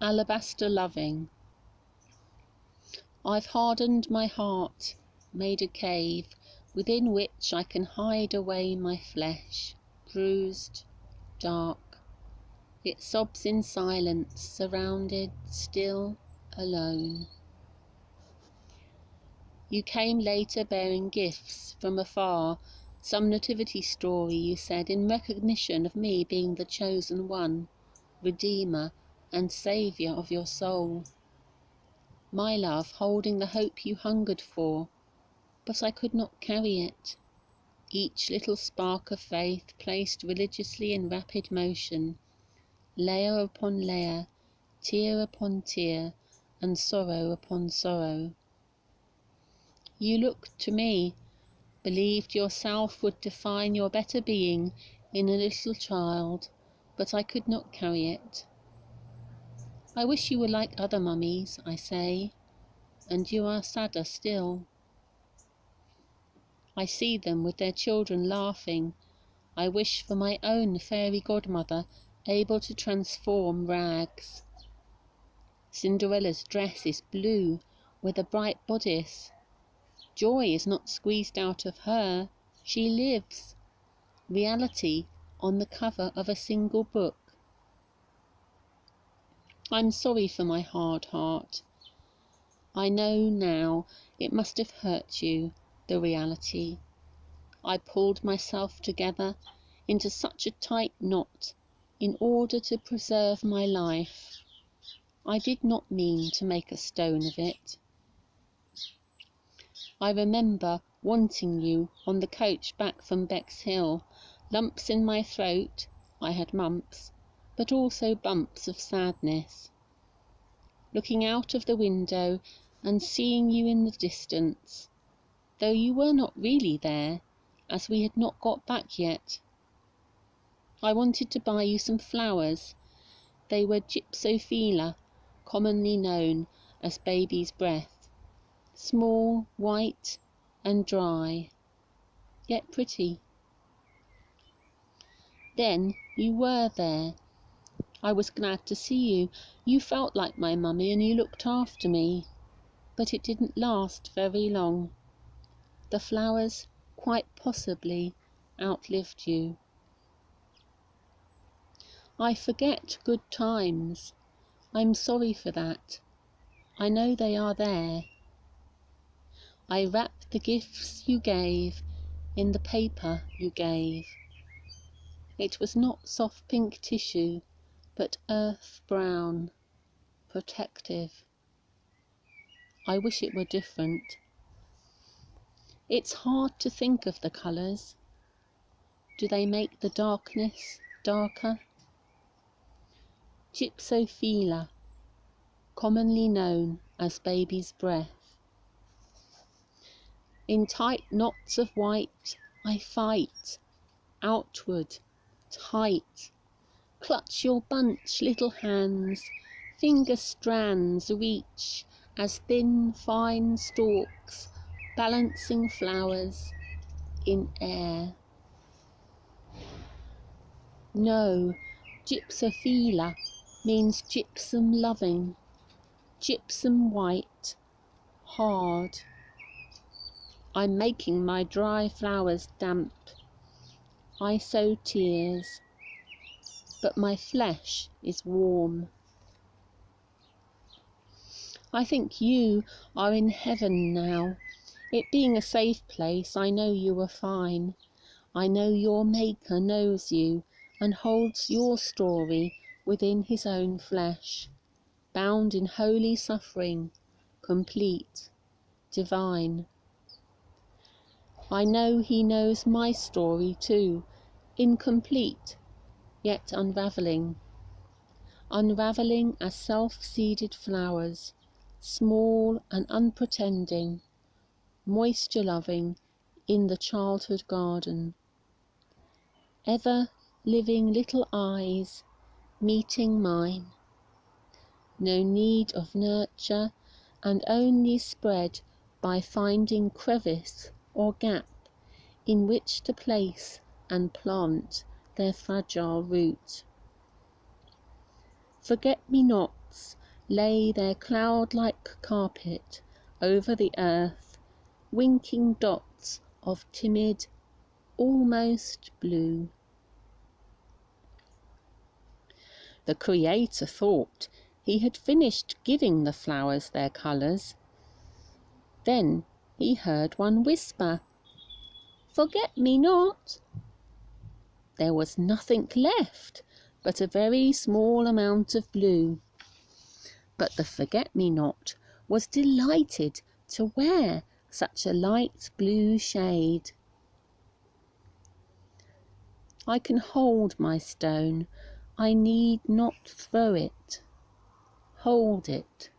Alabaster Loving. I've hardened my heart, made a cave, within which I can hide away my flesh, bruised, dark. It sobs in silence, surrounded, still, alone. You came later bearing gifts from afar, some nativity story, you said, in recognition of me being the chosen one, redeemer and saviour of your soul. My love holding the hope you hungered for, but I could not carry it. Each little spark of faith placed religiously in rapid motion, layer upon layer, tear upon tear, and sorrow upon sorrow. You looked to me, believed yourself would define your better being in a little child, but I could not carry it. I wish you were like other mummies, I say, and you are sadder still. I see them with their children laughing. I wish for my own fairy godmother, able to transform rags. Cinderella's dress is blue, with a bright bodice. Joy is not squeezed out of her, she lives. Reality on the cover of a single book. I'm sorry for my hard heart. I know now it must have hurt you, the reality. I pulled myself together into such a tight knot in order to preserve my life. I did not mean to make a stone of it. I remember wanting you on the coach back from Bexhill, lumps in my throat, I had mumps, but also bumps of sadness. Looking out of the window and seeing you in the distance, though you were not really there, as we had not got back yet. I wanted to buy you some flowers. They were Gypsophila, commonly known as baby's breath, small, white and dry, yet pretty. Then you were there. I was glad to see you. You felt like my mummy and you looked after me. But it didn't last very long. The flowers quite possibly outlived you. I forget good times. I'm sorry for that. I know they are there. I wrapped the gifts you gave in the paper you gave. It was not soft pink tissue, but earth brown, protective. I wish it were different. It's hard to think of the colours. Do they make the darkness darker? Gypsophila, commonly known as baby's breath. In tight knots of white I fight, outward, tight. Clutch your bunch, little hands, finger strands reach as thin, fine stalks, balancing flowers in air. No, Gypsophila means gypsum loving, gypsum white, hard. I'm making my dry flowers damp. I sow tears, but my flesh is warm. I think you are in heaven now. It being a safe place, I know you are fine. I know your Maker knows you and holds your story within his own flesh, bound in holy suffering, complete, divine. I know he knows my story too, incomplete, yet unravelling as self-seeded flowers, small and unpretending, moisture-loving in the childhood garden. Ever living little eyes meeting mine. No need of nurture, and only spread by finding crevice or gap in which to place and plant their fragile root. Forget me not dots lay their cloud-like carpet over the earth, winking dots of timid, almost blue. The Creator thought he had finished giving the flowers their colours. Then he heard one whisper, "Forget-me-not." There was nothing left but a very small amount of blue. But the forget-me-not was delighted to wear such a light blue shade. "I can hold my stone, I need not throw it. Hold it,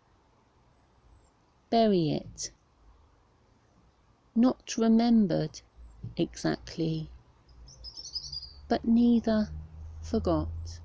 bury it, not remembered exactly, but neither forgot."